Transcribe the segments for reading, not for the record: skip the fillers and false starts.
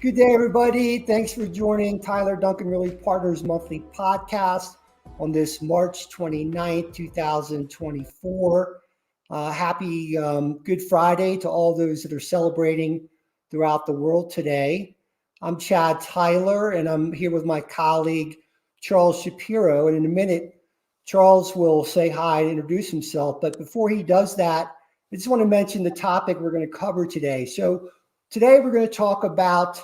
Good day, everybody. Thanks for joining Tyler Duncan Realty Partners monthly podcast on this March 29th, 2024. Happy Good Friday to all those that are celebrating throughout the world today. I'm Chad Tyler, and I'm here with my colleague, Charles Shapiro. And in a minute, Charles will say hi and introduce himself. But before he does that, I just want to mention the topic we're going to cover today. So today we're going to talk about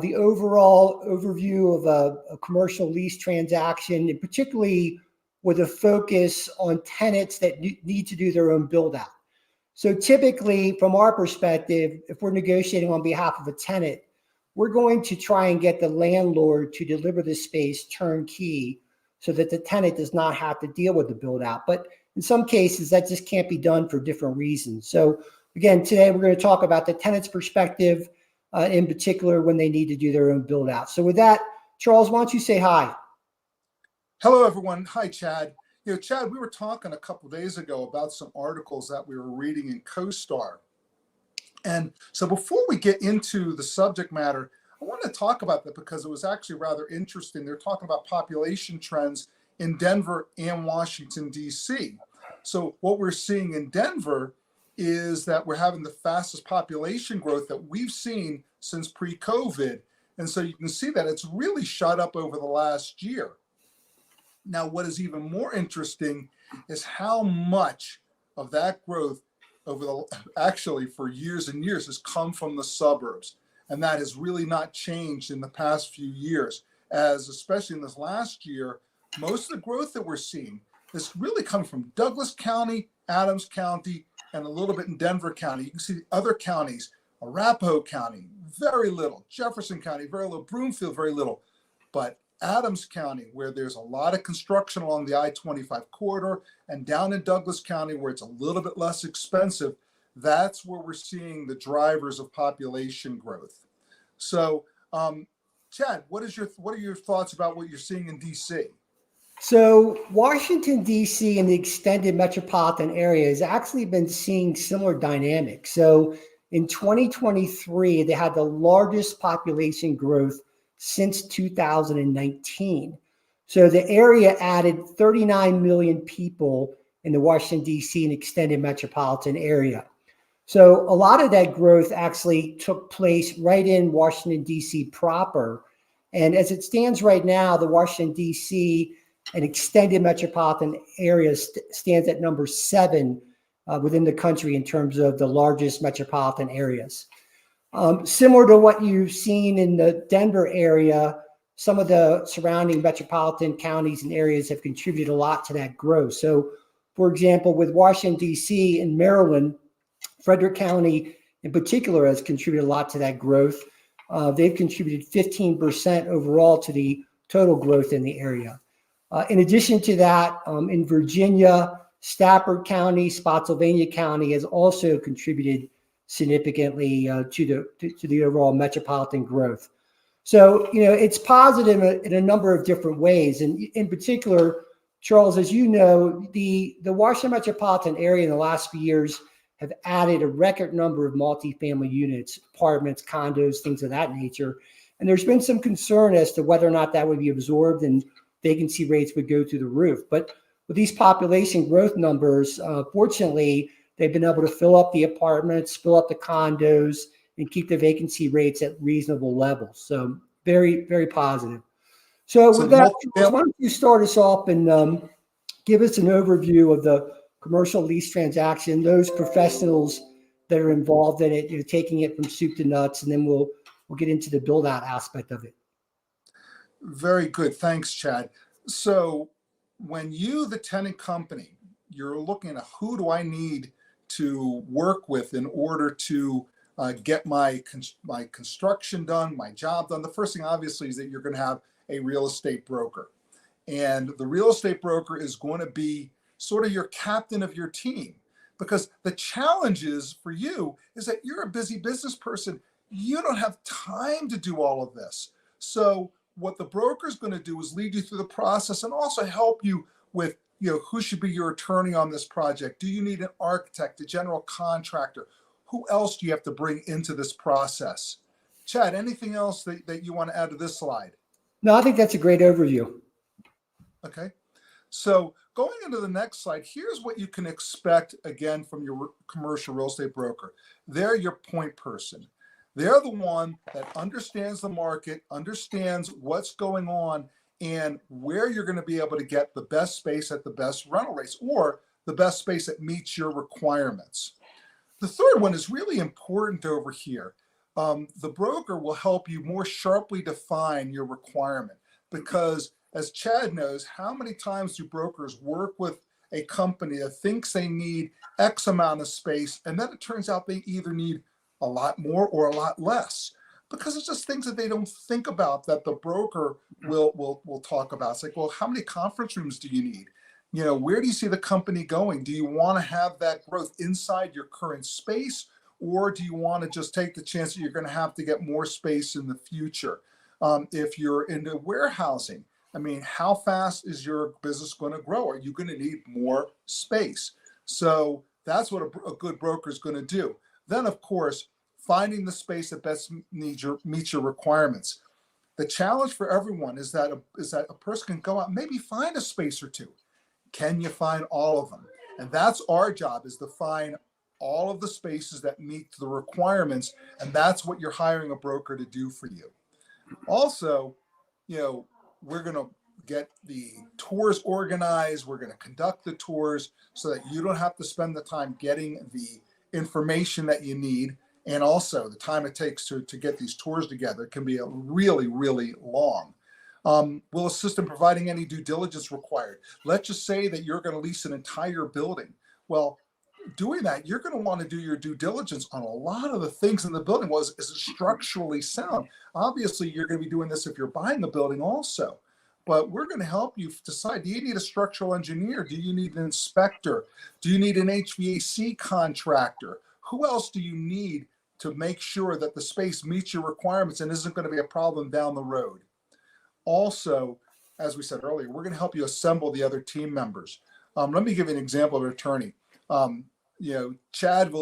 the overall overview of a commercial lease transaction, and particularly with a focus on tenants that need to do their own build out. So typically, from our perspective, if we're negotiating on behalf of a tenant, we're going to try and get the landlord to deliver the space turnkey so that the tenant does not have to deal with the build out. But in some cases, that just can't be done for different reasons. So again, today we're going to talk about the tenant's perspective, in particular when they need to do their own build out. So with that, Charles, why don't you say hi? Hello, everyone. Hi, Chad. Chad, we were talking a couple of days ago about some articles that we were reading in CoStar. And so before we get into the subject matter, I want to talk about that because it was actually rather interesting. They're talking about population trends in Denver and Washington, D.C. So what we're seeing in Denver is that we're having the fastest population growth that we've seen since pre-COVID. And so you can see that it's really shot up over the last year. Now, what is even more interesting is how much of that growth actually for years and years has come from the suburbs. And that has really not changed in the past few years, as especially in this last year, most of the growth that we're seeing is really coming from Douglas County, Adams County, and a little bit in Denver County. You can see the other counties, Arapahoe County, very little, Jefferson County, very little, Broomfield, very little. But Adams County, where there's a lot of construction along the I-25 corridor, and down in Douglas County, where it's a little bit less expensive, that's where we're seeing the drivers of population growth. So, Chad, what are your thoughts about what you're seeing in D.C.? So Washington, D.C. and the extended metropolitan area has actually been seeing similar dynamics. So in 2023, they had the largest population growth since 2019. So the area added 39 million people in the Washington, D.C. and extended metropolitan area. So a lot of that growth actually took place right in Washington, D.C. proper. And as it stands right now, the Washington, D.C. and extended metropolitan area stands at number 7 within the country in terms of the largest metropolitan areas. Similar to what you've seen in the Denver area, some of the surrounding metropolitan counties and areas have contributed a lot to that growth. So, for example, with Washington, D.C. and Maryland, Frederick County in particular has contributed a lot to that growth. They've contributed 15% overall to the total growth in the area. In addition to that, in Virginia, Stafford County, Spotsylvania County has also contributed significantly to the overall metropolitan growth. So, it's positive in a number of different ways. And in particular, Charles, as you know, the Washington metropolitan area in the last few years have added a record number of multifamily units, apartments, condos, things of that nature. And there's been some concern as to whether or not that would be absorbed and vacancy rates would go through the roof. But with these population growth numbers, fortunately, they've been able to fill up the apartments, fill up the condos, and keep the vacancy rates at reasonable levels. So very, very positive. So with that, why don't you start us off and give us an overview of the commercial lease transaction, those professionals that are involved in it, taking it from soup to nuts, and then we'll get into the build out aspect of it. Very good. Thanks, Chad. So when you, the tenant company, you're looking at who do I need to work with in order to get my construction done, my job done, the first thing obviously is that you're going to have a real estate broker. And the real estate broker is going to be sort of your captain of your team, because the challenge is for you is that you're a busy business person. You don't have time to do all of this. So what the broker is going to do is lead you through the process and also help you with, who should be your attorney on this project? Do you need an architect, a general contractor? Who else do you have to bring into this process Chad, anything else that you want to add to this slide? No, I think that's a great overview. Okay. So going into the next slide, here's what you can expect again from your commercial real estate broker. They're your point person. They're the one that understands the market, understands what's going on, and where you're going to be able to get the best space at the best rental rates, or the best space that meets your requirements. The third one is really important over here. The broker will help you more sharply define your requirement, because as Chad knows, how many times do brokers work with a company that thinks they need X amount of space, and then it turns out they either need a lot more or a lot less, because it's just things that they don't think about that the broker will talk about. It's like, well, how many conference rooms do you need? You know, where do you see the company going? Do you want to have that growth inside your current space, or do you want to just take the chance that you're going to have to get more space in the future? If you're into warehousing, I mean, how fast is your business going to grow? Are you going to need more space? So that's what a good broker is going to do. Then, of course, finding the space that best meets your requirements. The challenge for everyone is that a person can go out and maybe find a space or two. Can you find all of them? And that's our job, is to find all of the spaces that meet the requirements. And that's what you're hiring a broker to do for you. Also, you know, we're going to get the tours organized. We're going to conduct the tours so that you don't have to spend the time getting the information that you need. And also the time it takes to get these tours together can be really, really long. We'll assist in providing any due diligence required. Let's just say that you're going to lease an entire building. Well, doing that, you're going to want to do your due diligence on a lot of the things in the building. Is it structurally sound? Obviously, you're going to be doing this if you're buying a building also. But we're going to help you decide, do you need a structural engineer? Do you need an inspector? Do you need an HVAC contractor? Who else do you need to make sure that the space meets your requirements and isn't going to be a problem down the road? Also, as we said earlier, we're going to help you assemble the other team members. Let me give you an example of an attorney. You know, Chad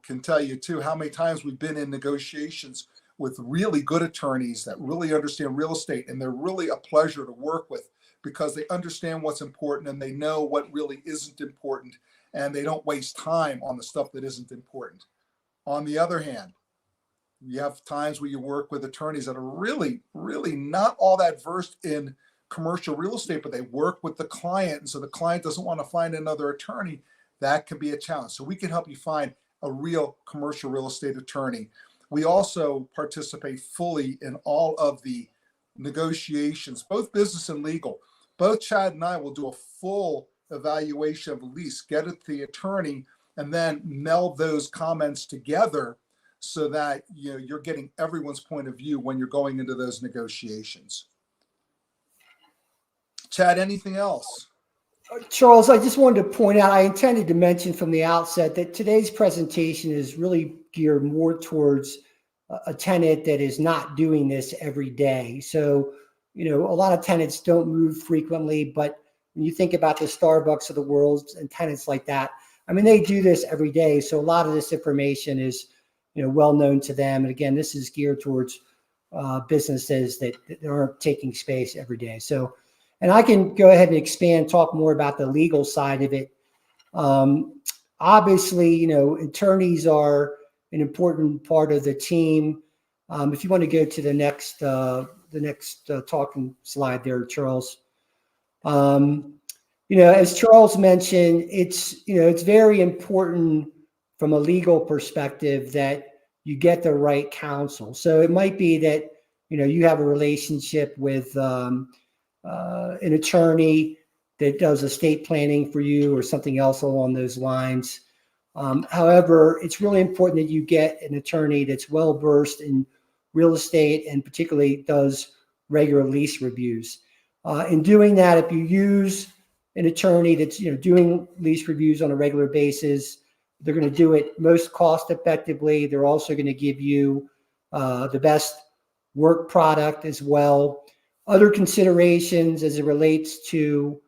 can tell you too how many times we've been in negotiations with really good attorneys that really understand real estate, and they're really a pleasure to work with because they understand what's important and they know what really isn't important, and they don't waste time on the stuff that isn't important. On the other hand, you have times where you work with attorneys that are really, really not all that versed in commercial real estate, but they work with the client. And so the client doesn't want to find another attorney. That can be a challenge. So we can help you find a real commercial real estate attorney. We also participate fully in all of the negotiations, both business and legal. Both Chad and I will do a full evaluation of the lease, get it to the attorney, and then meld those comments together so that you're getting everyone's point of view when you're going into those negotiations. Chad, anything else? Charles, I just wanted to point out, I intended to mention from the outset that today's presentation is really geared more towards a tenant that is not doing this every day. So, a lot of tenants don't move frequently, but when you think about the Starbucks of the world and tenants like that, I mean, they do this every day. So a lot of this information is, well known to them. And again, this is geared towards businesses that aren't taking space every day. So, and I can go ahead and expand, talk more about the legal side of it. Obviously, attorneys are an important part of the team. If you want to go to the next talking slide there, Charles. As Charles mentioned, it's very important from a legal perspective that you get the right counsel. So it might be that, you have a relationship with an attorney that does estate planning for you or something else along those lines. However, it's really important that you get an attorney that's well versed in real estate and particularly does regular lease reviews. In doing that, if you use an attorney that's doing lease reviews on a regular basis, they're going to do it most cost effectively. They're also going to give you the best work product as well. Other considerations as it relates to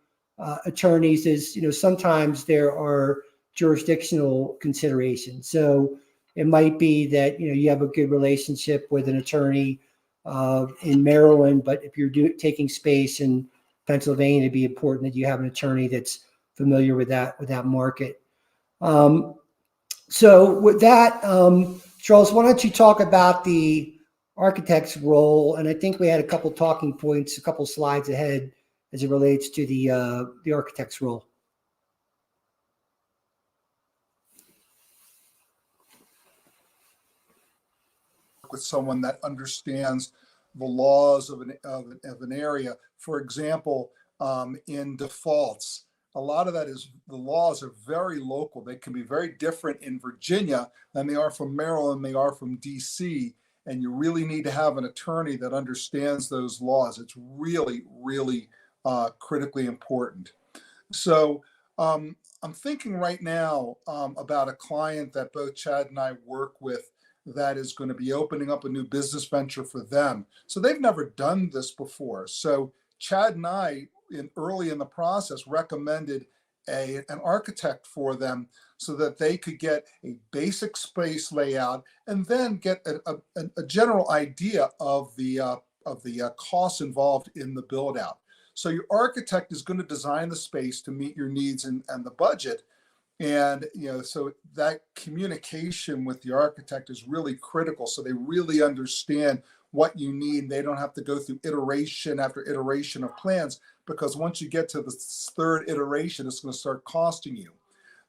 attorneys is, sometimes there are jurisdictional considerations. So, It might be that, you have a good relationship with an attorney in Maryland, but if you're taking space in Pennsylvania, it'd be important that you have an attorney that's familiar with that market. So with that, Charles, why don't you talk about the architect's role? And I think we had a couple talking points, a couple slides ahead as it relates to the architect's role. With someone that understands the laws of an area. For example, in defaults, a lot of that is the laws are very local. They can be very different in Virginia than they are from Maryland, they are from DC. And you really need to have an attorney that understands those laws. It's really, really critically important. So I'm thinking right now about a client that both Chad and I work with that is going to be opening up a new business venture for them. So they've never done this before. So Chad and I, early in the process, recommended an architect for them so that they could get a basic space layout and then get a general idea of the costs involved in the build out. So your architect is going to design the space to meet your needs and the budget. And, so that communication with the architect is really critical. So they really understand what you need. They don't have to go through iteration after iteration of plans, because once you get to the third iteration, it's going to start costing you.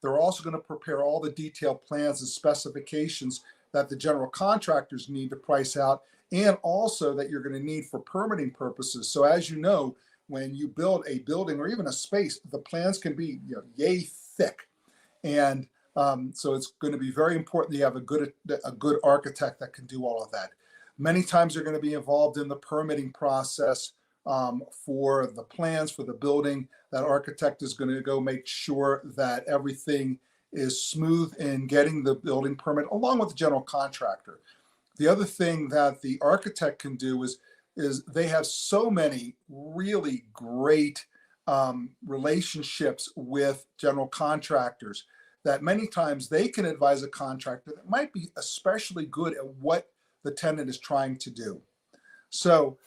They're also going to prepare all the detailed plans and specifications that the general contractors need to price out, and also that you're going to need for permitting purposes. So as you know, when you build a building or even a space, the plans can be yay thick. And so it's going to be very important that you have a good architect that can do all of that. Many times you're going to be involved in the permitting process for the plans for the building. That architect is going to go make sure that everything is smooth in getting the building permit, along with the general contractor. The other thing that the architect can do is they have so many really great relationships with general contractors that many times they can advise a contractor that might be especially good at what the tenant is trying to do. So,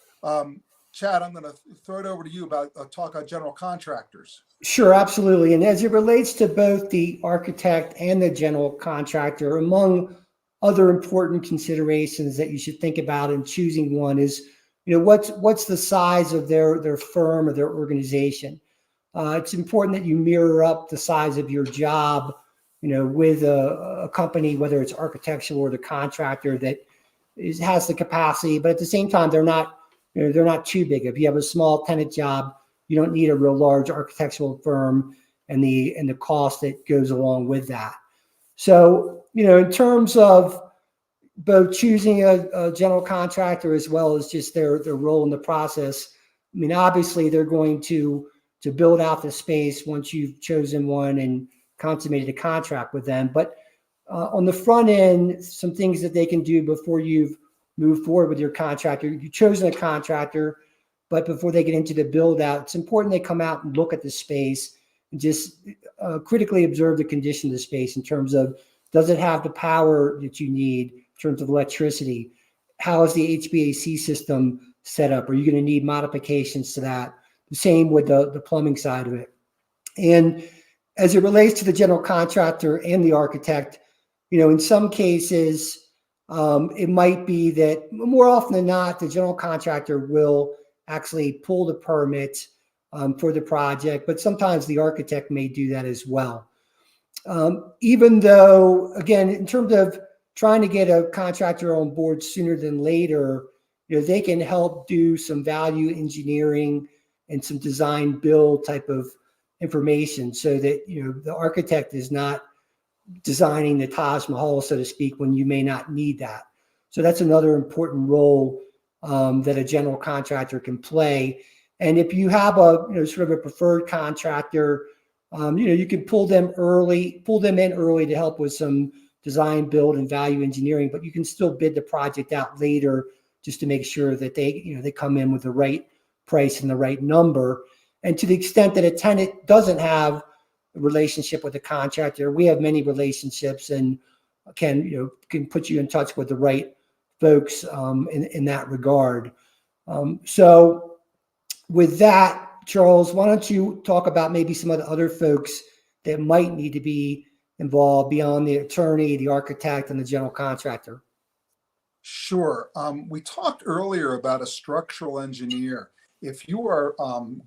Chad, I'm going to throw it over to you about talk about general contractors. Sure, absolutely. And as it relates to both the architect and the general contractor, among other important considerations that you should think about in choosing one is, what's the size of their firm or their organization. It's important that you mirror up the size of your job, with a company, whether it's architectural or the contractor that has the capacity, but at the same time, they're not too big. If you have a small tenant job, you don't need a real large architectural firm and the cost that goes along with that. So, in terms of both choosing a general contractor as well as just their role in the process, I mean, obviously they're going to build out the space once you've chosen one and consummated a contract with them. But on the front end, some things that they can do before you've moved forward with your contractor. You've chosen a contractor, but before they get into the build out, it's important they come out and look at the space and just critically observe the condition of the space in terms of, does it have the power that you need in terms of electricity? How is the HVAC system set up? Are you going to need modifications to that? The same with the plumbing side of it. And as it relates to the general contractor and the architect, in some cases, it might be that more often than not, the general contractor will actually pull the permit for the project, but sometimes the architect may do that as well. Even though, again, in terms of trying to get a contractor on board sooner than later, they can help do some value engineering and some design build type of information so that, the architect is not designing the Taj Mahal, so to speak, when you may not need that. So that's another important role that a general contractor can play. And if you have a sort of a preferred contractor, you can pull them in early to help with some design, build, and value engineering. But you can still bid the project out later just to make sure that they come in with the right price and the right number. And to the extent that a tenant doesn't have relationship with the contractor, we have many relationships, and can put you in touch with the right folks in that regard. So with that, Charles, why don't you talk about maybe some of the other folks that might need to be involved beyond the attorney, the architect, and the general contractor? Sure. We talked earlier about a structural engineer. If you are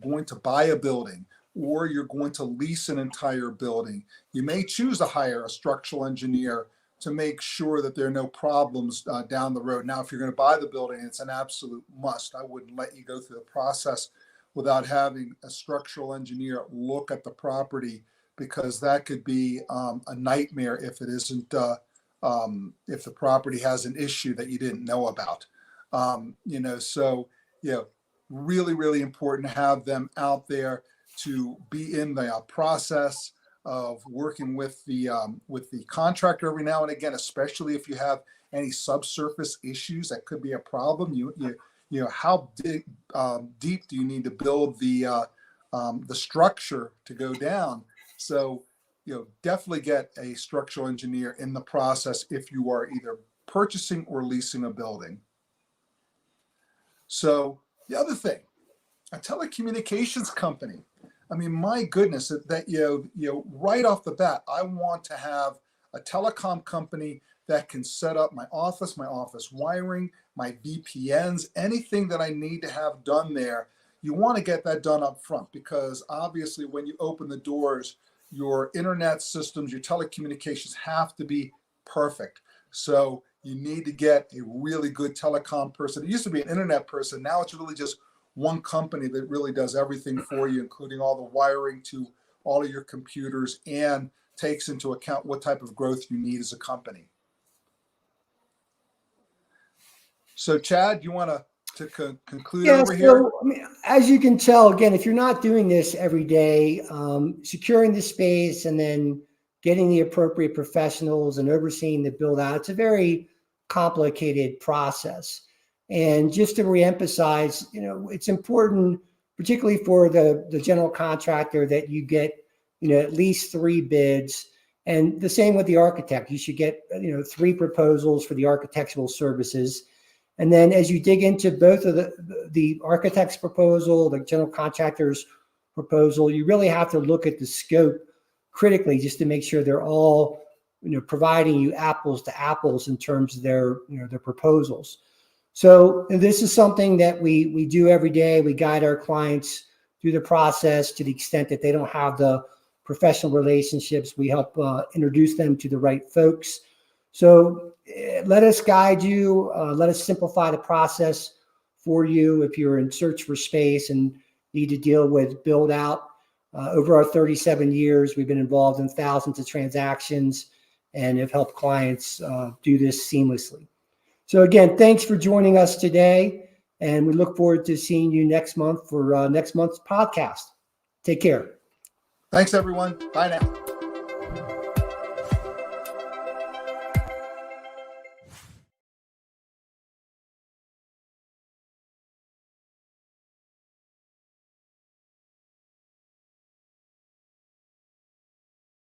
going to buy a building or you're going to lease an entire building, you may choose to hire a structural engineer to make sure that there are no problems down the road. Now, if you're going to buy the building, it's an absolute must. I wouldn't let you go through the process without having a structural engineer look at the property, because that could be a nightmare if it isn't, if the property has an issue that you didn't know about. Really, really important to have them out there to be in the process of working with the contractor every now and again, especially if you have any subsurface issues that could be a problem. How deep do you need to build the structure to go down? So definitely get a structural engineer in the process if you are either purchasing or leasing a building. So the other thing, a telecommunications company. I mean, my goodness, that right off the bat, I want to have a telecom company that can set up my office wiring, my VPNs, anything that I need to have done there. You want to get that done up front, because obviously when you open the doors, your internet systems, your telecommunications have to be perfect. So you need to get a really good telecom person. It used to be an internet person. Now it's really just one company that really does everything for you, including all the wiring to all of your computers, and takes into account what type of growth you need as a company. So Chad, you want to conclude over here? I mean, as you can tell, again, if you're not doing this every day, securing the space and then getting the appropriate professionals and overseeing the build out, it's a very complicated process. And just to reemphasize, it's important, particularly for the general contractor, that you get, at least 3 bids. And the same with the architect. You should get, 3 proposals for the architectural services. And then as you dig into both of the architect's proposal, the general contractor's proposal, you really have to look at the scope critically, just to make sure they're all, providing you apples to apples in terms of their proposals. So this is something that we do every day. We guide our clients through the process to the extent that they don't have the professional relationships. We help introduce them to the right folks. So let us guide you. Let us simplify the process for you if you're in search for space and need to deal with build out. Over our 37 years, we've been involved in thousands of transactions and have helped clients do this seamlessly. So again, thanks for joining us today, and we look forward to seeing you next month for next month's podcast. Take care. Thanks, everyone. Bye now.